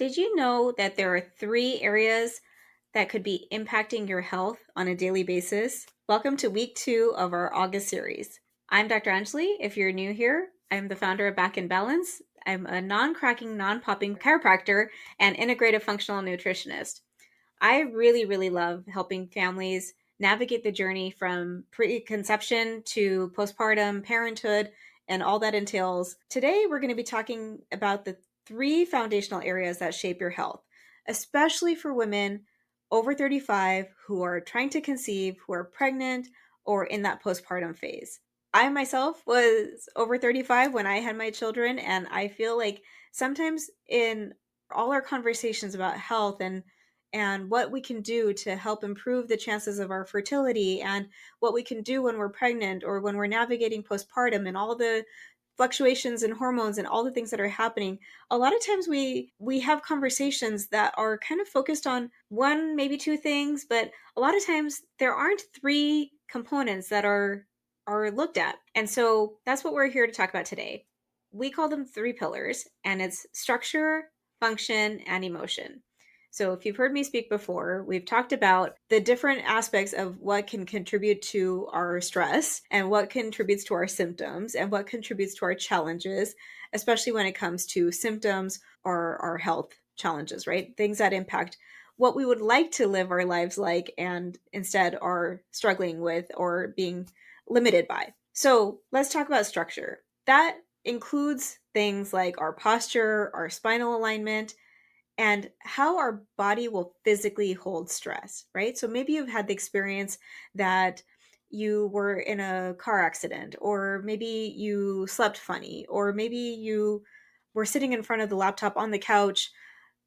Did you know that there are three areas that could be impacting your health on a daily basis? Welcome to week 2 of our August series. I'm Dr. Anjali. If you're new here, I'm the founder of Back in Balance. I'm a non-cracking, non-popping chiropractor and integrative functional nutritionist. I really love helping families navigate the journey from preconception to postpartum parenthood and all that entails. Today, we're going to be talking about the three foundational areas that shape your health, especially for women over 35 who are trying to conceive, who are pregnant, or in that postpartum phase. I myself was over 35 when I had my children, and I feel like sometimes in all our conversations about health and what we can do to help improve the chances of our fertility and what we can do when we're pregnant or when we're navigating postpartum and all the fluctuations in hormones and all the things that are happening. A lot of times we have conversations that are kind of focused on one, maybe two things, but a lot of times there aren't three components that are looked at. And so that's what we're here to talk about today. We call them three pillars, and it's structure, function, and emotion. So if you've heard me speak before, we've talked about the different aspects of what can contribute to our stress and what contributes to our symptoms and what contributes to our challenges, especially when it comes to symptoms or our health challenges, right? Things that impact what we would like to live our lives like and instead are struggling with or being limited by. So let's talk about structure. That includes things like our posture, our spinal alignment, and how our body will physically hold stress, right? So maybe you've had the experience that you were in a car accident, or maybe you slept funny, or maybe you were sitting in front of the laptop on the couch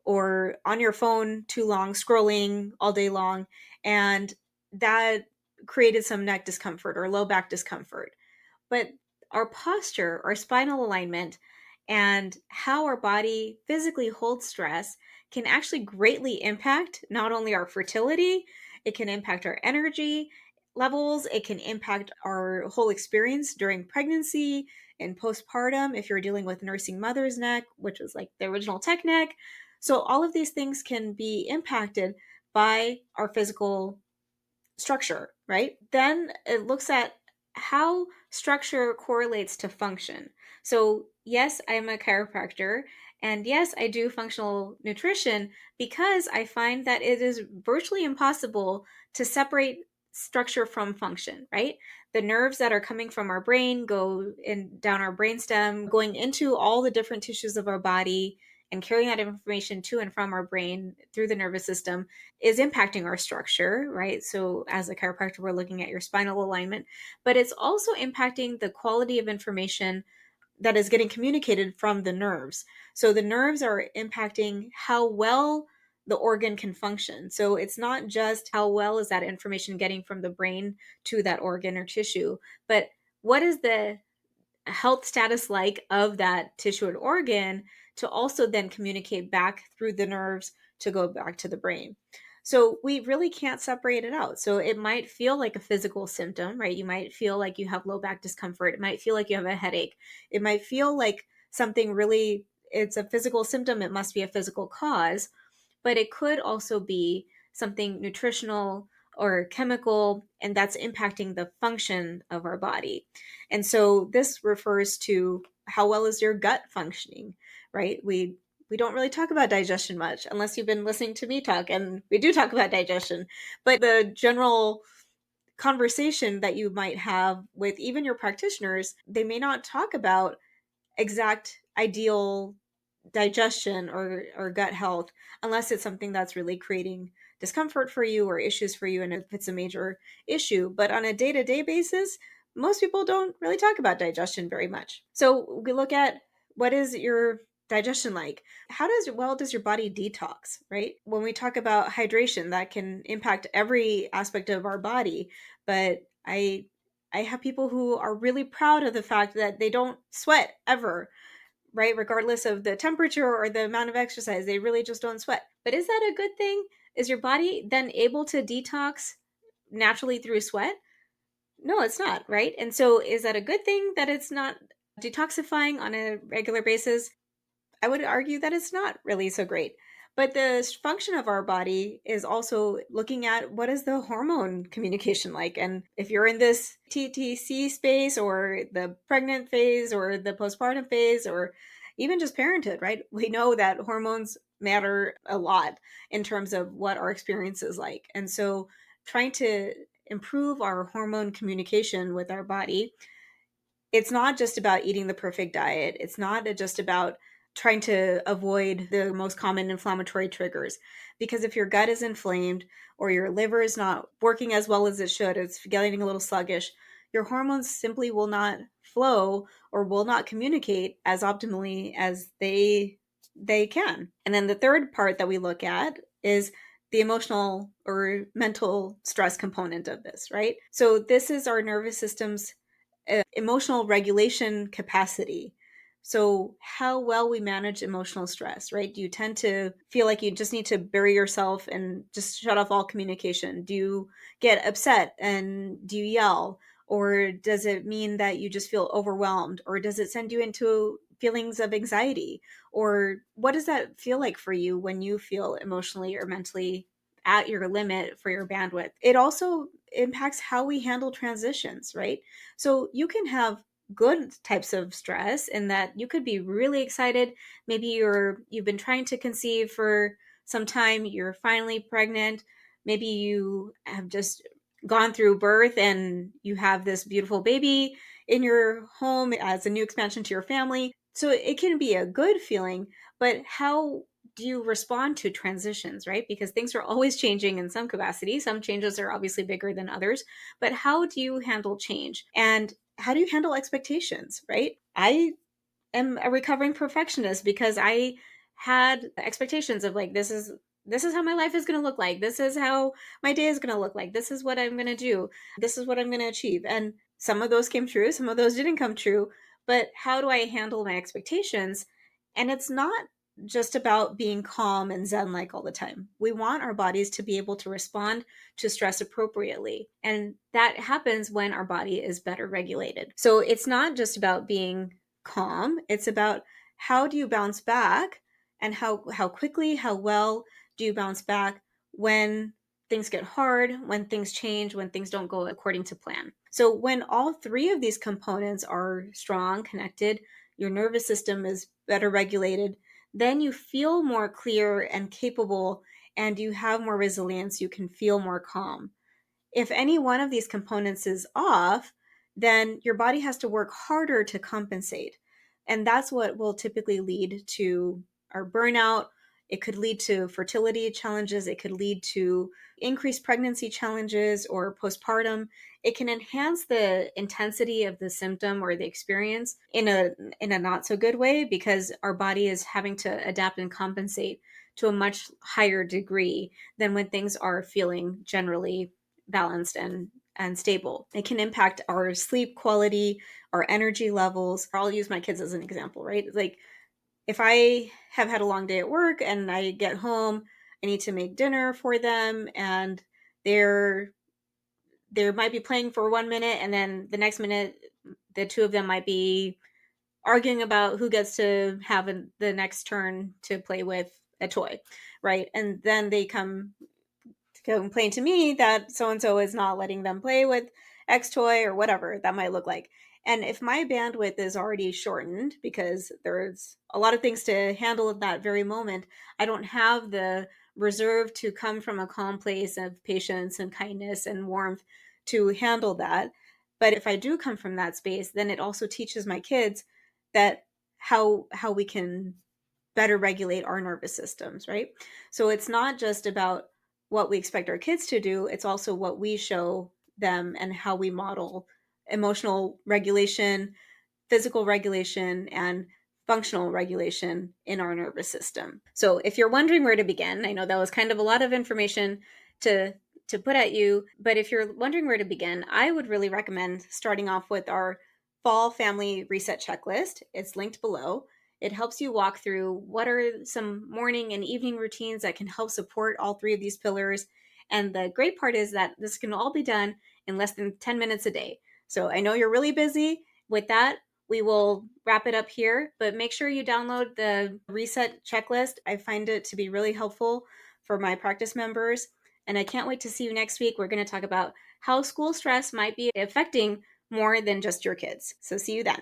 or on your phone too long, scrolling all day long, and that created some neck discomfort or low back discomfort. But our posture, our spinal alignment, and how our body physically holds stress can actually greatly impact not only our fertility, it can impact our energy levels, it can impact our whole experience during pregnancy and postpartum if you're dealing with nursing mother's neck, which was like the original tech neck. So, all of these things can be impacted by our physical structure, right? Then it looks at how structure correlates to function. So, yes, I'm a chiropractor, and yes, I do functional nutrition because I find that it is virtually impossible to separate structure from function, right? The nerves that are coming from our brain go in down our brainstem, going into all the different tissues of our body and carrying that information to and from our brain through the nervous system is impacting our structure, right? So, as a chiropractor, we're looking at your spinal alignment, but it's also impacting the quality of information that is getting communicated from the nerves. So, the nerves are impacting how well the organ can function. So, it's not just how well is that information getting from the brain to that organ or tissue, but what is the health status like of that tissue and organ to also then communicate back through the nerves to go back to the brain. So we really can't separate it out. So it might feel like a physical symptom, right? You might feel like you have low back discomfort. It might feel like you have a headache. It might feel like something really, it's a physical symptom. It must be a physical cause, but it could also be something nutritional or chemical, and that's impacting the function of our body. And so this refers to how well is your gut functioning, right? We don't really talk about digestion much unless you've been listening to me talk, and we do talk about digestion, but the general conversation that you might have with even your practitioners, they may not talk about exact ideal digestion or gut health unless it's something that's really creating discomfort for you or issues for you and if it's a major issue. But on a day-to-day basis, most people don't really talk about digestion very much. So we look at what is your digestion like? How does your body detox, right? When we talk about hydration, that can impact every aspect of our body, but I have people who are really proud of the fact that they don't sweat ever, right? Regardless of the temperature or the amount of exercise, they really just don't sweat. But is that a good thing? Is your body then able to detox naturally through sweat? No, it's not, right? And so is that a good thing that it's not detoxifying on a regular basis? I would argue that it's not really so great. But the function of our body is also looking at what is the hormone communication like. And if you're in this TTC space or the pregnant phase or the postpartum phase or even just parenthood, right? We know that hormones matter a lot in terms of what our experience is like. And so trying to improve our hormone communication with our body, it's not just about eating the perfect diet. It's not just about trying to avoid the most common inflammatory triggers. Because if your gut is inflamed or your liver is not working as well as it should, it's getting a little sluggish, your hormones simply will not flow or will not communicate as optimally as they can. And then the third part that we look at is the emotional or mental stress component of this, right? So this is our nervous system's emotional regulation capacity. So, how well we manage emotional stress, right? Do you tend to feel like you just need to bury yourself and just shut off all communication? Do you get upset and do you yell? Or does it mean that you just feel overwhelmed? Or does it send you into feelings of anxiety? Or what does that feel like for you when you feel emotionally or mentally at your limit for your bandwidth? It also impacts how we handle transitions, right? So you can have good types of stress in that you could be really excited. Maybe you've been trying to conceive for some time, you're finally pregnant. Maybe you have just gone through birth and you have this beautiful baby in your home as a new expansion to your family. So it can be a good feeling, but how do you respond to transitions, right? Because things are always changing in some capacity. Some changes are obviously bigger than others, but how do you handle change? And how do you handle expectations, right? I am a recovering perfectionist because I had expectations of like this is how my life is going to look like. This is how my day is going to look like. This is what I'm going to do. This is what I'm going to achieve. And some of those came true, some of those didn't come true, but how do I handle my expectations? And it's not just about being calm and zen like all the time. We want our bodies to be able to respond to stress appropriately. And that happens when our body is better regulated. So it's not just about being calm. It's about how do you bounce back and how quickly, how well do you bounce back when things get hard, when things change, when things don't go according to plan. So when all three of these components are strong, connected, your nervous system is better regulated, then you feel more clear and capable and you have more resilience, you can feel more calm. If any one of these components is off, then your body has to work harder to compensate. And that's what will typically lead to our burnout. It could lead to fertility challenges. It could lead to increased pregnancy challenges or postpartum. It can enhance the intensity of the symptom or the experience in a not so good way because our body is having to adapt and compensate to a much higher degree than when things are feeling generally balanced and stable. It can impact our sleep quality, our energy levels. I'll use my kids as an example, right? Like if I have had a long day at work and I get home, I need to make dinner for them and they're they might be playing for 1 minute and then the next minute the two of them might be arguing about who gets to have the next turn to play with a toy, right? And then they complain to me that so and so is not letting them play with X toy or whatever that might look like. And if my bandwidth is already shortened because there's a lot of things to handle at that very moment, I don't have the reserve to come from a calm place of patience and kindness and warmth to handle that. But if I do come from that space, then it also teaches my kids that how we can better regulate our nervous systems, right? So it's not just about what we expect our kids to do, it's also what we show them and how we model emotional regulation, physical regulation, and functional regulation in our nervous system. So if you're wondering where to begin, I know that was kind of a lot of information to put at you, but if you're wondering where to begin, I would really recommend starting off with our fall family reset checklist. It's linked below. It helps you walk through what are some morning and evening routines that can help support all three of these pillars. And the great part is that this can all be done in less than 10 minutes a day. So I know you're really busy with that. We will wrap it up here, but make sure you download the reset checklist. I find it to be really helpful for my practice members. And I can't wait to see you next week. We're going to talk about how school stress might be affecting more than just your kids. So see you then.